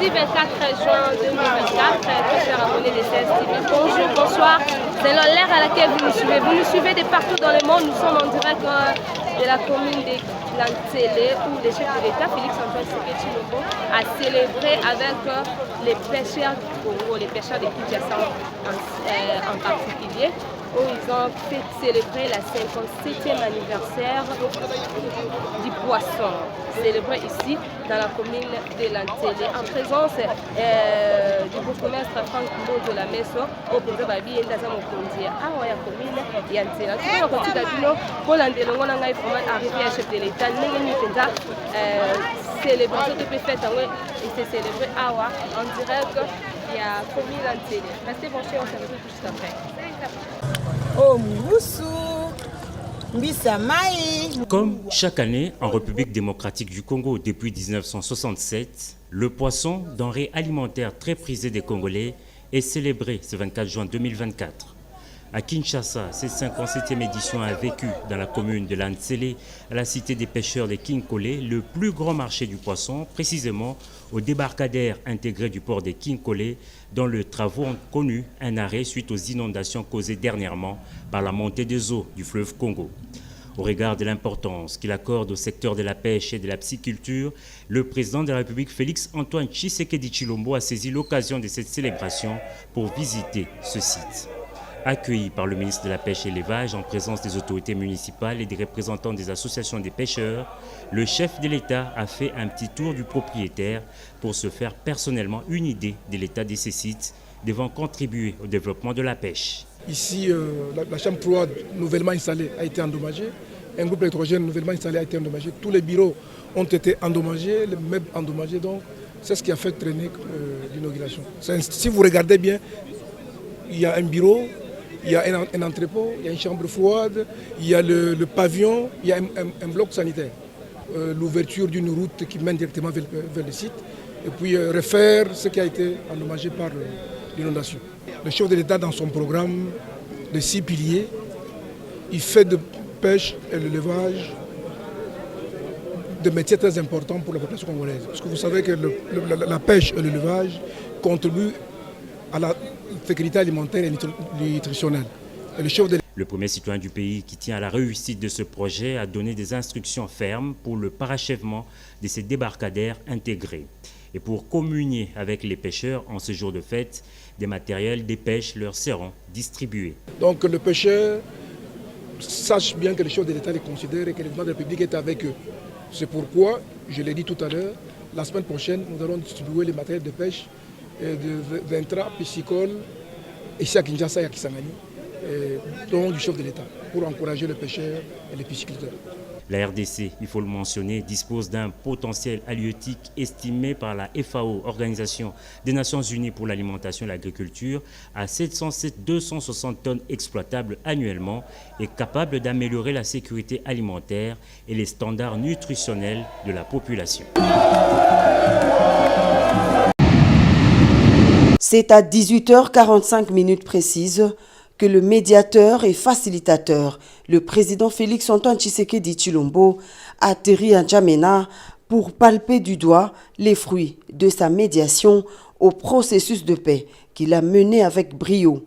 Mardi 24 juin 2024, pêcheurs abonnés des CS TV. Bonjour, bonsoir. C'est l'heure à laquelle vous nous suivez. Vous nous suivez de partout dans le monde. Nous sommes en direct de la commune de Lantélé où le chef de l'État, Félix-Antoine Tshisekedi Tshilombo, a célébré avec les pêcheurs du Congo, les pêcheurs de Kinshasa en particulier, où ils ont fait célébrer la 57e anniversaire du poisson, célébré ici dans la commune de Lantélé, en présence du bourgmestre Franck Mbo de la Meso, au Pézo Babi et Ndaza Mokondi, à la commune de Lantélé. Tout le monde a dit pour l'Andélé, on a arrivé à chef de l'État, célébration qui peut faire et c'est célébré en direct il y a commune Lantélé. Restez branchés, on se retrouve juste après. Comme chaque année en République démocratique du Congo depuis 1967, le poisson, denrée alimentaire très prisée des Congolais, est célébré ce 24 juin 2024. À Kinshasa, cette 57e édition a vécu dans la commune de Lantélé, à la cité des pêcheurs de Kinkole, le plus grand marché du poisson, précisément au débarcadère intégré du port de Kinkole, dont les travaux ont connu un arrêt suite aux inondations causées dernièrement par la montée des eaux du fleuve Congo. Au regard de l'importance qu'il accorde au secteur de la pêche et de la pisciculture, le président de la République, Félix-Antoine Tshisekedi Tshilombo, a saisi l'occasion de cette célébration pour visiter ce site. Accueilli par le ministre de la Pêche et l'Élevage en présence des autorités municipales et des représentants des associations des pêcheurs, le chef de l'État a fait un petit tour du propriétaire pour se faire personnellement une idée de l'état de ces sites devant contribuer au développement de la pêche. Ici, la chambre froide nouvellement installée a été endommagée, un groupe électrogène nouvellement installé a été endommagé, tous les bureaux ont été endommagés, les meubles endommagés, donc c'est ce qui a fait traîner l'inauguration. Si vous regardez bien, il y a un bureau, il y a un entrepôt, il y a une chambre froide, il y a le pavillon, il y a un bloc sanitaire. L'ouverture d'une route qui mène directement vers le site. Et puis refaire ce qui a été endommagé par l'inondation. Le chef de l'État, dans son programme de 6 piliers, il fait de pêche et l'élevage des métiers très importants pour la population congolaise. Parce que vous savez que la pêche et l'élevage contribuent à la sécurité alimentaire et nutritionnelle. Et le premier citoyen du pays qui tient à la réussite de ce projet a donné des instructions fermes pour le parachèvement de ces débarcadères intégrés. Et pour communier avec les pêcheurs en ce jour de fête, des matériels de pêche leur seront distribués. Donc le pêcheur sache bien que le chef de l'État les considère et que le président de la République est avec eux. C'est pourquoi, je l'ai dit tout à l'heure, la semaine prochaine, nous allons distribuer les matériels de pêche d'intra piscicole ici à Kinshasa et à Kisangani, donc du chef de l'État, pour encourager les pêcheurs et les pisciculteurs. La RDC, il faut le mentionner, dispose d'un potentiel halieutique estimé par la FAO, Organisation des Nations Unies pour l'alimentation et l'agriculture, à 707-260 tonnes exploitables annuellement et capable d'améliorer la sécurité alimentaire et les standards nutritionnels de la population. C'est à 18h45 précises que le médiateur et facilitateur, le président Félix-Antoine Tshisekedi Tshilombo, atterrit à N'Djamena pour palper du doigt les fruits de sa médiation au processus de paix qu'il a mené avec brio.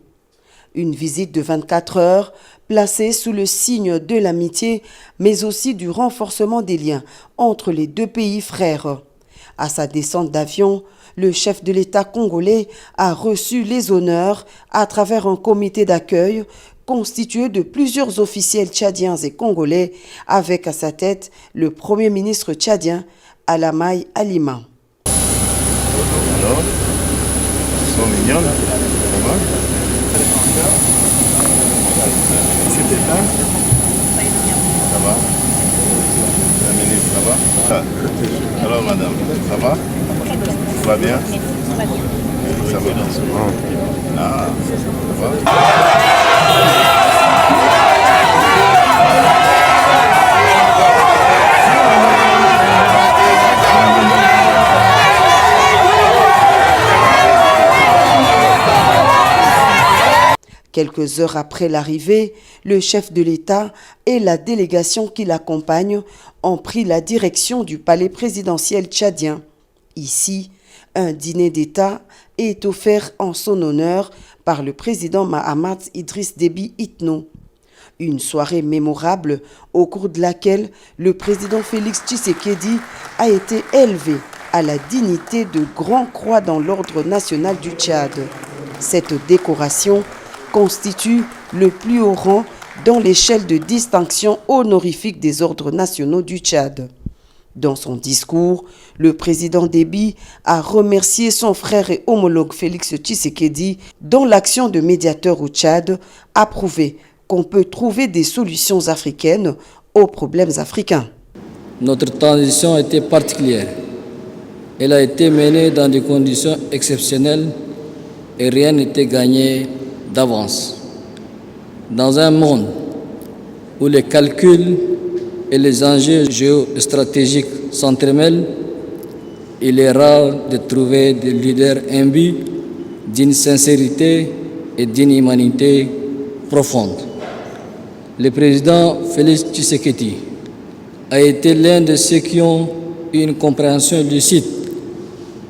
Une visite de 24 heures placée sous le signe de l'amitié, mais aussi du renforcement des liens entre les deux pays frères. À sa descente d'avion, le chef de l'État congolais a reçu les honneurs à travers un comité d'accueil constitué de plusieurs officiels tchadiens et congolais, avec à sa tête le Premier ministre tchadien Alamaï Alima. Alors, ils sont mignons, ça va? C'était là? Ça va? La ministre, ça va? Ah. Alors madame, ça va? Ça va bien? Ça va dans ce moment. Ah, ça va? Quelques heures après l'arrivée, le chef de l'État et la délégation qui l'accompagne ont pris la direction du palais présidentiel tchadien. Ici, Un dîner d'État est offert en son honneur par le président Mahamat Idriss Déby Itno. Une soirée mémorable au cours de laquelle le président Félix Tshisekedi a été élevé à la dignité de Grand Croix dans l'ordre national du Tchad. Cette décoration constitue le plus haut rang dans l'échelle de distinction honorifique des ordres nationaux du Tchad. Dans son discours, le président Déby a remercié son frère et homologue Félix Tshisekedi dont l'action de médiateur au Tchad a prouvé qu'on peut trouver des solutions africaines aux problèmes africains. Notre transition a été particulière. Elle a été menée dans des conditions exceptionnelles et rien n'était gagné d'avance. Dans un monde où les calculs et les enjeux géostratégiques s'entremêlent, il est rare de trouver des leaders imbus d'une sincérité et d'une humanité profonde. Le président Félix Tshisekedi a été l'un de ceux qui ont eu une compréhension lucide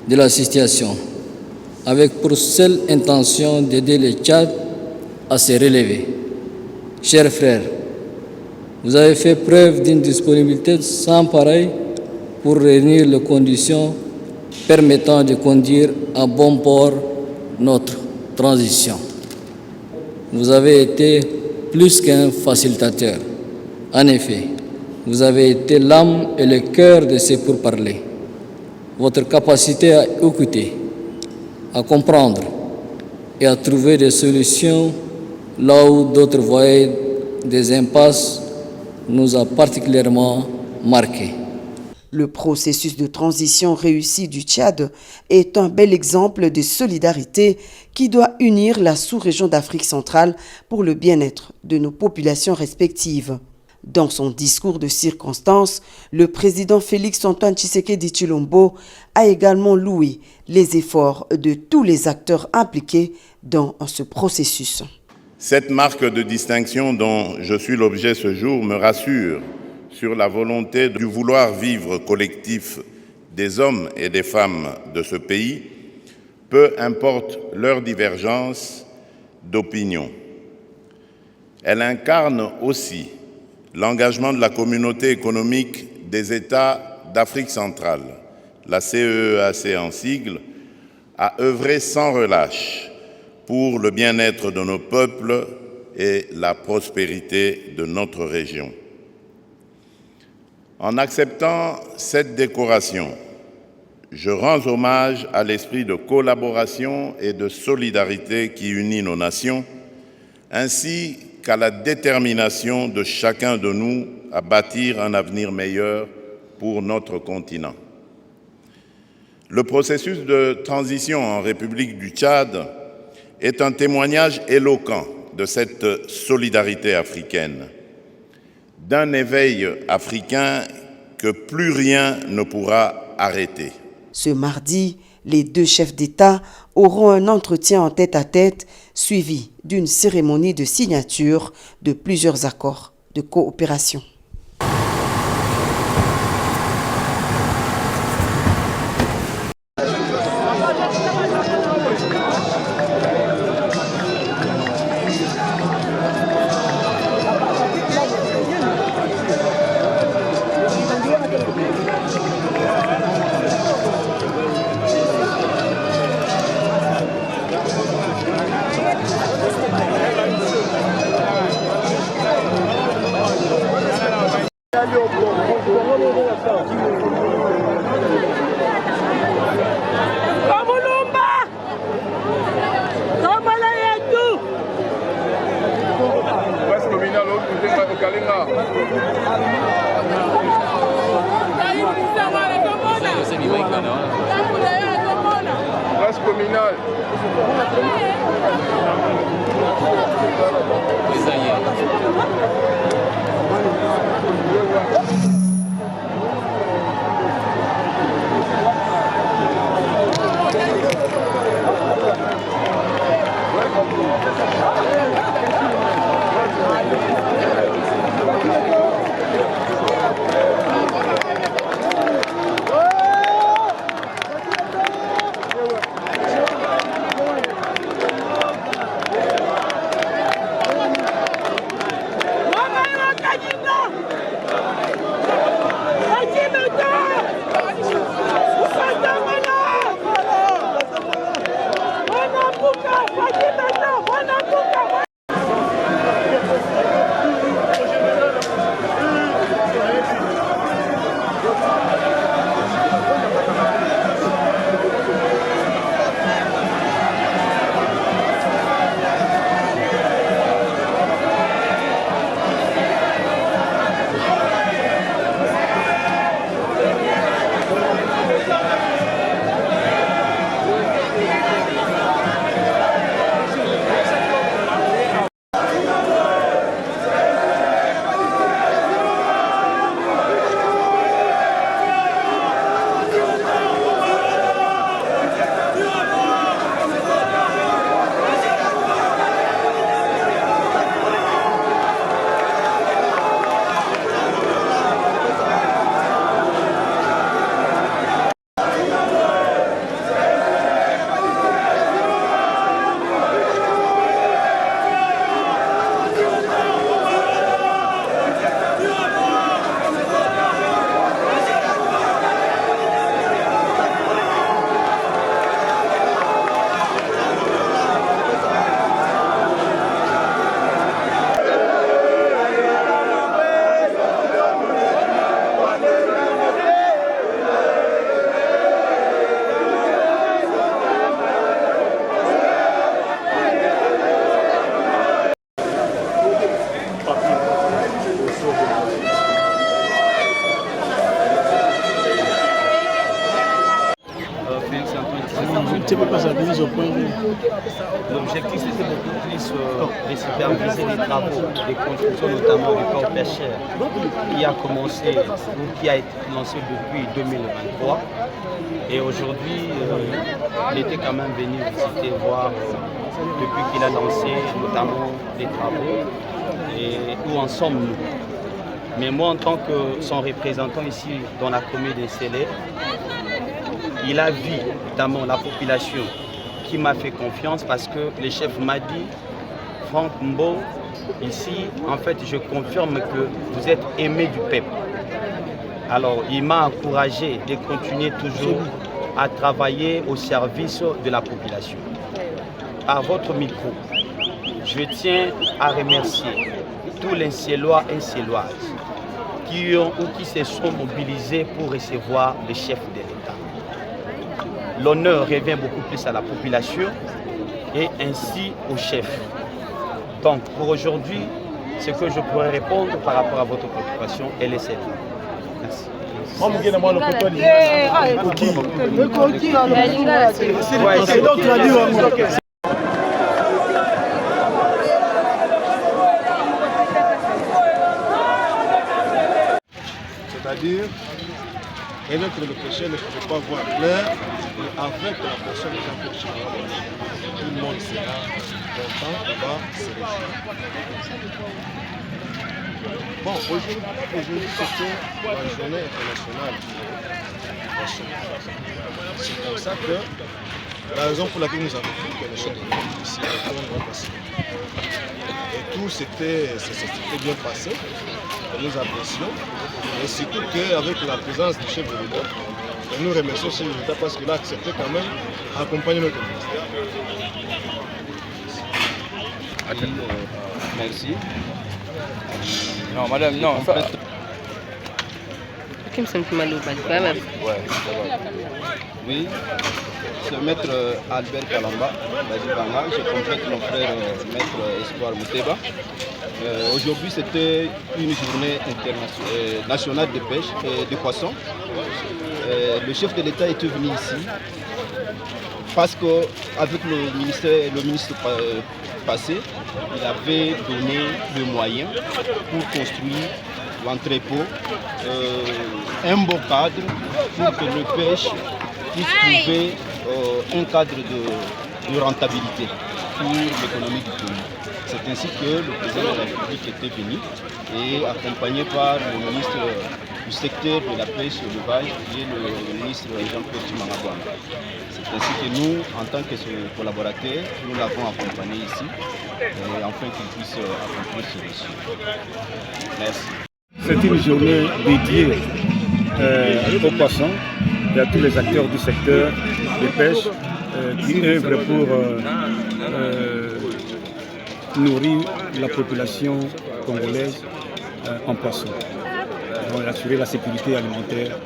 de la situation, avec pour seule intention d'aider le Tchad à se relever. Chers frères, vous avez fait preuve d'une disponibilité sans pareille pour réunir les conditions permettant de conduire à bon port notre transition. Vous avez été plus qu'un facilitateur. En effet, vous avez été l'âme et le cœur de ces pourparlers. Votre capacité à écouter, à comprendre et à trouver des solutions là où d'autres voyaient des impasses nous a particulièrement marqués. Le processus de transition réussi du Tchad est un bel exemple de solidarité qui doit unir la sous-région d'Afrique centrale pour le bien-être de nos populations respectives. Dans son discours de circonstance, le président Félix-Antoine Tshisekedi Tshilombo a également loué les efforts de tous les acteurs impliqués dans ce processus. Cette marque de distinction dont je suis l'objet ce jour me rassure sur la volonté du vouloir vivre collectif des hommes et des femmes de ce pays, peu importe leur divergence d'opinion. Elle incarne aussi l'engagement de la communauté économique des États d'Afrique centrale, la CEEAC en sigle, à œuvrer sans relâche pour le bien-être de nos peuples et la prospérité de notre région. En acceptant cette décoration, je rends hommage à l'esprit de collaboration et de solidarité qui unit nos nations, ainsi qu'à la détermination de chacun de nous à bâtir un avenir meilleur pour notre continent. Le processus de transition en République du Tchad est un témoignage éloquent de cette solidarité africaine, d'un éveil africain que plus rien ne pourra arrêter. Ce mardi, les deux chefs d'État auront un entretien en tête-à-tête suivi d'une cérémonie de signature de plusieurs accords de coopération. Place communale. Tu peux pas s'appuyer au point de vue. L'objectif c'était beaucoup plus de superviser les travaux, les constructions notamment du port pêcheur qui a commencé ou qui a été lancé depuis 2023. Et aujourd'hui, il était quand même venu visiter, voir depuis qu'il a lancé notamment les travaux et où en sommes-nous. Mais moi, en tant que son représentant ici dans la commune de Sélé, il a vu notamment la population qui m'a fait confiance parce que le chef m'a dit, Franck Mbo, ici, en fait, je confirme que vous êtes aimé du peuple. Alors, il m'a encouragé de continuer toujours à travailler au service de la population. Par votre micro, je tiens à remercier tous les Célois et Céloises qui ont ou qui se sont mobilisés pour recevoir le chef de l'État. L'honneur revient beaucoup plus à la population et ainsi au chef. Donc pour aujourd'hui, ce que je pourrais répondre par rapport à votre préoccupation, elle est celle-là. Merci. C'est-à-dire, avec le péché ne pouvait pas voir clair, mais avec la personne qui a fait tout le monde sera content et va se réjouir. Bon, aujourd'hui c'était la journée internationale. C'est comme ça que la raison pour laquelle nous avons fait que les choses ici vont passer. Et tout s'était bien passé. Nous apprécions, et surtout qu'avec la présence du chef de l'État, nous remercions le chef de l'État parce qu'il a accepté quand même d'accompagner notre ministère. Merci. Non, madame, non. Kim se Malo Balibama. Ouais, oui, c'est maître Albert Kalamba, Balibama. Je complète mon frère maître Espoir Mouteba. Aujourd'hui, c'était une journée nationale de pêche et de poissons. Le chef de l'État était venu ici parce qu'avec le ministre passé, il avait donné le moyen pour construire l'entrepôt, un beau cadre pour que le pêche puisse trouver un cadre de rentabilité pour l'économie du pays. C'est ainsi que le président de la République était venu et accompagné par le ministre du secteur de la pêche et de l'élevage et le ministre Jean-Claude Chimanagouane. C'est ainsi que nous, en tant que collaborateurs, nous l'avons accompagné ici afin qu'il puisse accomplir ce mission. Merci. C'est une journée dédiée aux poissons et à tous les acteurs du secteur de pêche qui œuvrent pour nourrir la population congolaise en poisson, pour assurer la sécurité alimentaire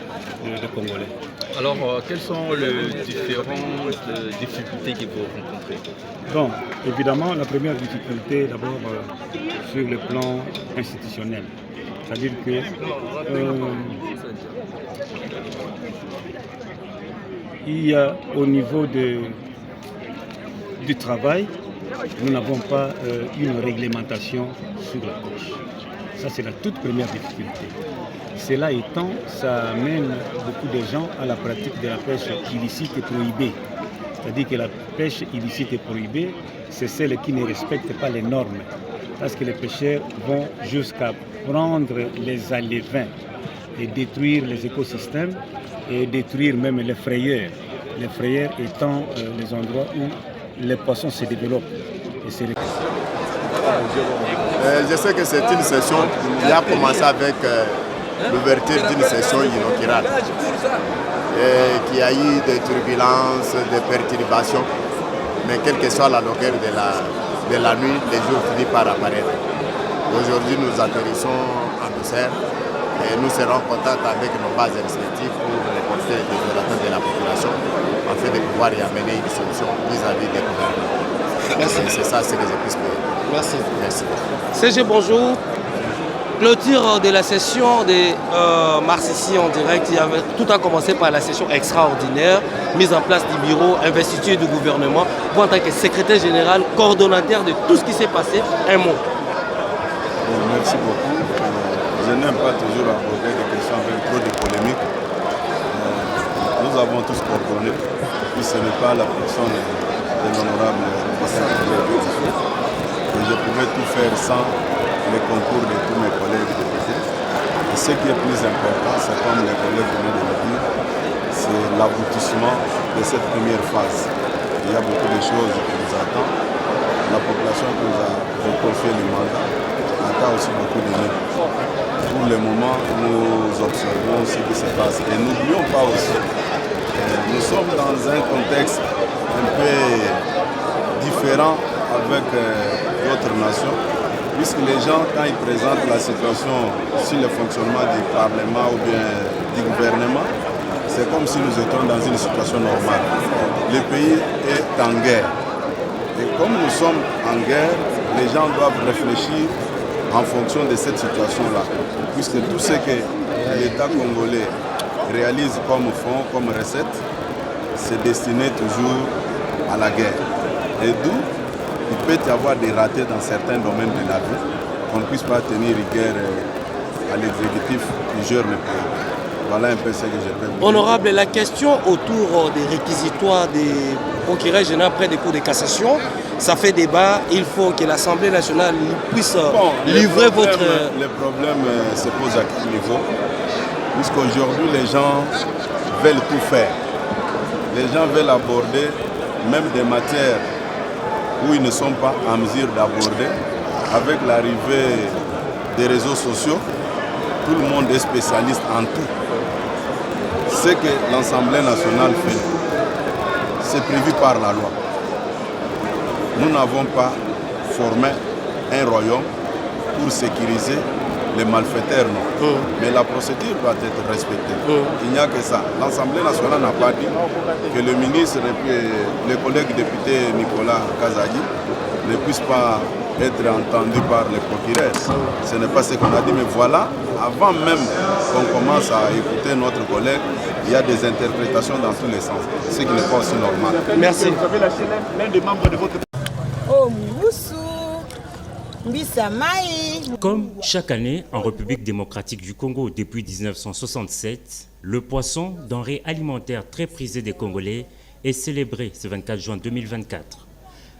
des Congolais. Alors, quelles sont les différentes difficultés que vous rencontrez? Bon, évidemment, la première difficulté, d'abord sur le plan institutionnel. C'est-à-dire que il y a au niveau du travail, nous n'avons pas une réglementation sur la pêche. Ça, c'est la toute première difficulté. Cela étant, ça amène beaucoup de gens à la pratique de la pêche illicite et prohibée. C'est-à-dire que la pêche illicite et prohibée, c'est celle qui ne respecte pas les normes. Parce que les pêcheurs vont jusqu'à prendre les alevins et détruire les écosystèmes et détruire même les frayeurs. Les frayeurs étant les endroits où les poissons se développent. Je sais que c'est une session qui a commencé avec l'ouverture d'une session inaugurale et qui a eu des turbulences, des perturbations, mais quelle que soit la longueur de la nuit, les jours finissent par apparaître. Aujourd'hui, nous atterrissons en douceur et nous serons en contact avec nos bases respectives pour reporter les développements de la population afin de pouvoir y amener une solution vis-à-vis des gouvernements. C'est ça, c'est que je puisse dire. Merci. Merci. CG, bonjour. Clôture de la session de mars ici en direct. Tout a commencé par la session extraordinaire, mise en place du bureau, investiture du gouvernement. Vous, en tant que secrétaire général, coordonnateur de tout ce qui s'est passé, un mot. Merci beaucoup. Je n'aime pas toujours aborder des questions avec trop de polémiques. Nous avons tous coordonné, puis ce n'est pas la personne de l'honorable député. Je pouvais tout faire sans les concours de tous mes collègues députés. Et ce qui est plus important, c'est comme les collègues venaient de le dire, c'est l'aboutissement de cette première phase. Il y a beaucoup de choses qui nous attendent. La population qui nous a confié le mandat attend aussi beaucoup de nous. Pour le moment, nous observons ce qui se passe. Et n'oublions pas aussi, nous sommes dans un contexte un peu différent avec d'autres nations, puisque les gens, quand ils présentent la situation sur le fonctionnement du Parlement ou bien du gouvernement, c'est comme si nous étions dans une situation normale. Le pays est en guerre. Et comme nous sommes en guerre, les gens doivent réfléchir en fonction de cette situation-là. Puisque tout ce que l'État congolais réalise comme fonds, comme recette, c'est destiné toujours à la guerre. Et d'où il peut y avoir des ratés dans certains domaines de la vie, qu'on ne puisse pas tenir rigueur à l'exécutif qui gère le pays. Voilà un peu ce que je peux vous dire. Honorable, la question autour des réquisitoires des procureurs généraux près des cours de cassation, ça fait débat. Il faut que l'Assemblée nationale puisse livrer votre... Le problème se pose à quel niveau? Puisqu'aujourd'hui, les gens veulent tout faire. Les gens veulent aborder même des matières où ils ne sont pas en mesure d'aborder. Avec l'arrivée des réseaux sociaux, tout le monde est spécialiste en tout. Ce que l'Assemblée nationale fait, c'est prévu par la loi. Nous n'avons pas formé un royaume pour sécuriser les malfaiteurs, non. Mais la procédure doit être respectée. Il n'y a que ça. L'Assemblée nationale n'a pas dit que le ministre et le collègue député Nicolas Kazadi ne puissent pas être entendus par les procureurs. Ce n'est pas ce qu'on a dit, mais voilà, avant même qu'on commence à écouter notre collègue, il y a des interprétations dans tous les sens, ce qui n'est pas aussi normal. Merci. Vous avez lâché l'un des membres de votre... Oh, Moussou, Mbissamaï. Comme chaque année en République démocratique du Congo depuis 1967, le poisson, denrée alimentaire très prisée des Congolais, est célébré ce 24 juin 2024.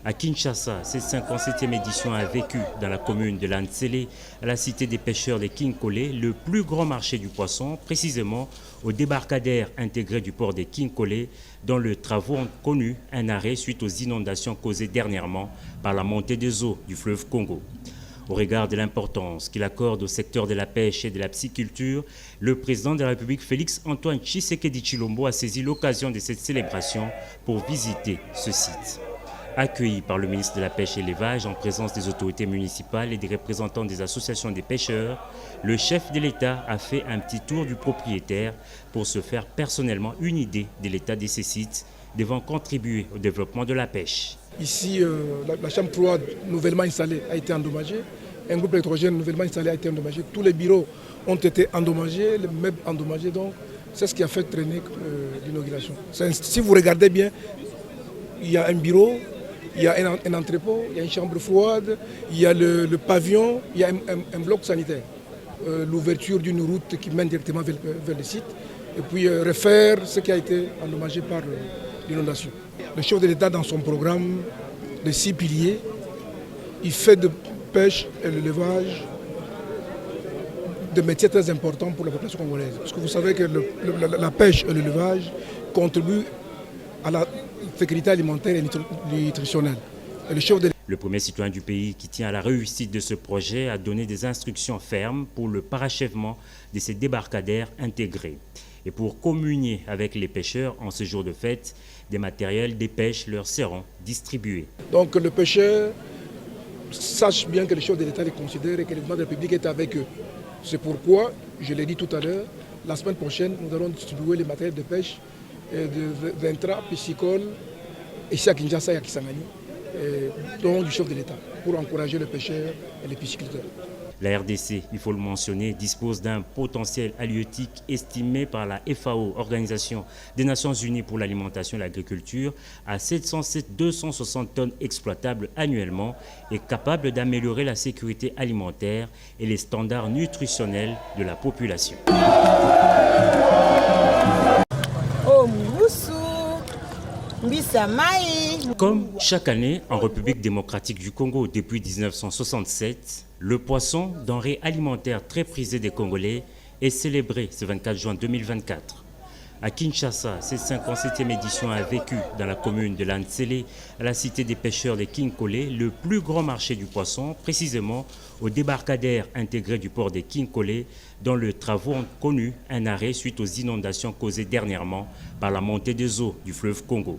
À Kinshasa, cette 57e édition a vécu dans la commune de Lantsele, à la cité des pêcheurs de Kinkole, le plus grand marché du poisson, précisément au débarcadère intégré du port de Kinkole, dont les travaux ont connu un arrêt suite aux inondations causées dernièrement par la montée des eaux du fleuve Congo. Au regard de l'importance qu'il accorde au secteur de la pêche et de la pisciculture, le président de la République, Félix Antoine Tshisekedi Tshilombo, a saisi l'occasion de cette célébration pour visiter ce site. Accueilli par le ministre de la Pêche et l'Élevage en présence des autorités municipales et des représentants des associations des pêcheurs, le chef de l'État a fait un petit tour du propriétaire pour se faire personnellement une idée de l'état de ces sites devant contribuer au développement de la pêche. Ici, la chambre froide nouvellement installée a été endommagée. Un groupe électrogène nouvellement installé a été endommagé. Tous les bureaux ont été endommagés, les meubles endommagés. Donc, c'est ce qui a fait traîner l'inauguration. Si vous regardez bien, il y a un bureau, il y a un entrepôt, il y a une chambre froide, il y a le pavillon, il y a un bloc sanitaire. L'ouverture d'une route qui mène directement vers le site. Et puis refaire ce qui a été endommagé par l'inondation. Le chef de l'État, dans son programme de 6 piliers, il fait de pêche et l'élevage des métiers très importants pour la population congolaise. Parce que vous savez que la pêche et l'élevage contribuent à la sécurité alimentaire et nutritionnelle. Et le premier citoyen du pays qui tient à la réussite de ce projet a donné des instructions fermes pour le parachèvement de ces débarcadères intégrés. Et pour communier avec les pêcheurs en ce jour de fête, des matériels des pêches leur seront distribués. Donc le pêcheur sache bien que le chef de l'État les considère et que le président de la République est avec eux. C'est pourquoi, je l'ai dit tout à l'heure, la semaine prochaine, nous allons distribuer les matériels de pêche d'intra, piscicole, ici à Kinshasa et à Kisangani, donc du chef de l'État, pour encourager les pêcheurs et les pisciculteurs. La RDC, il faut le mentionner, dispose d'un potentiel halieutique estimé par la FAO, Organisation des Nations Unies pour l'alimentation et l'agriculture, à 707-260 tonnes exploitables annuellement et capable d'améliorer la sécurité alimentaire et les standards nutritionnels de la population. Comme chaque année en République démocratique du Congo depuis 1967, le poisson, denrée alimentaire très prisée des Congolais, est célébré ce 24 juin 2024. À Kinshasa, cette 57e édition a vécu dans la commune de Lantsele, à la cité des pêcheurs de Kinkole, le plus grand marché du poisson, précisément au débarcadère intégré du port de Kinkole, dont les travaux ont connu un arrêt suite aux inondations causées dernièrement par la montée des eaux du fleuve Congo.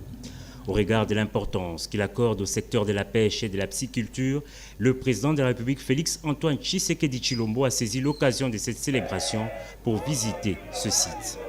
Au regard de l'importance qu'il accorde au secteur de la pêche et de la pisciculture, le président de la République Félix Antoine Tshisekedi Tshilombo a saisi l'occasion de cette célébration pour visiter ce site.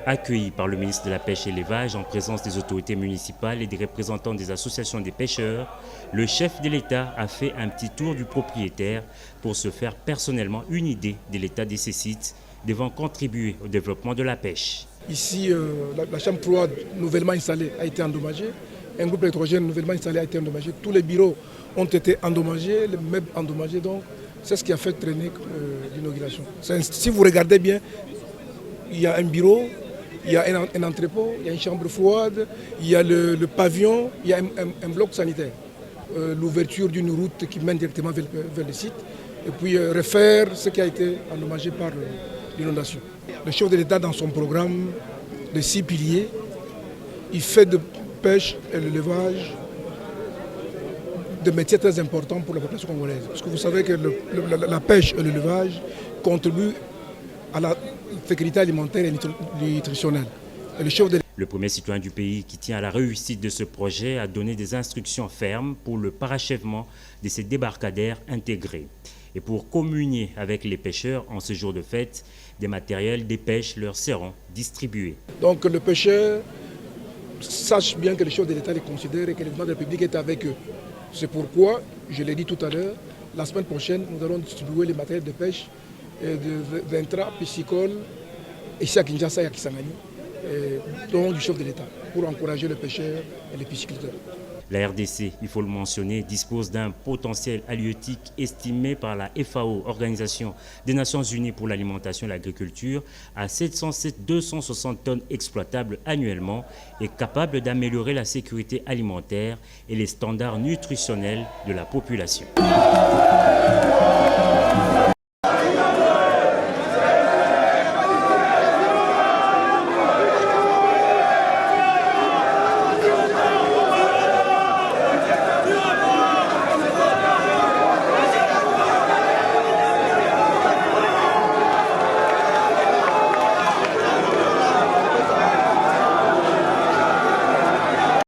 Accueilli par le ministre de la Pêche et l'Élevage en présence des autorités municipales et des représentants des associations des pêcheurs, le chef de l'État a fait un petit tour du propriétaire pour se faire personnellement une idée de l'état de ces sites devant contribuer au développement de la pêche. Ici, la chambre froide nouvellement installée a été endommagée. Un groupe électrogène nouvellement installé a été endommagé. Tous les bureaux ont été endommagés, les meubles endommagés. Donc, c'est ce qui a fait traîner l'inauguration. Si vous regardez bien, il y a un bureau, il y a un entrepôt, il y a une chambre froide, il y a le pavillon, il y a un bloc sanitaire. L'ouverture d'une route qui mène directement vers le site. Et puis refaire ce qui a été endommagé par l'inondation. Le chef de l'État, dans son programme de 6 piliers, il fait de pêche et l'élevage des métiers très importants pour la population congolaise. Parce que vous savez que la pêche et l'élevage contribuent à la sécurité alimentaire et nutritionnelle. Et le premier citoyen du pays qui tient à la réussite de ce projet a donné des instructions fermes pour le parachèvement de ces débarcadères intégrés. Et pour communier avec les pêcheurs en ce jour de fête, des matériels de pêche leur seront distribués. Donc le pêcheur sache bien que le chef de l'État les considère et que le gouvernement de la République est avec eux. C'est pourquoi, je l'ai dit tout à l'heure, la semaine prochaine, nous allons distribuer les matériels de pêche d'intra, piscicole, ici à Kinshasa et à Kisangani, dont du chef de l'État, pour encourager les pêcheurs et les pisciculteurs. La RDC, il faut le mentionner, dispose d'un potentiel halieutique estimé par la FAO, Organisation des Nations Unies pour l'alimentation et l'agriculture, à 707-260 tonnes exploitables annuellement et capable d'améliorer la sécurité alimentaire et les standards nutritionnels de la population.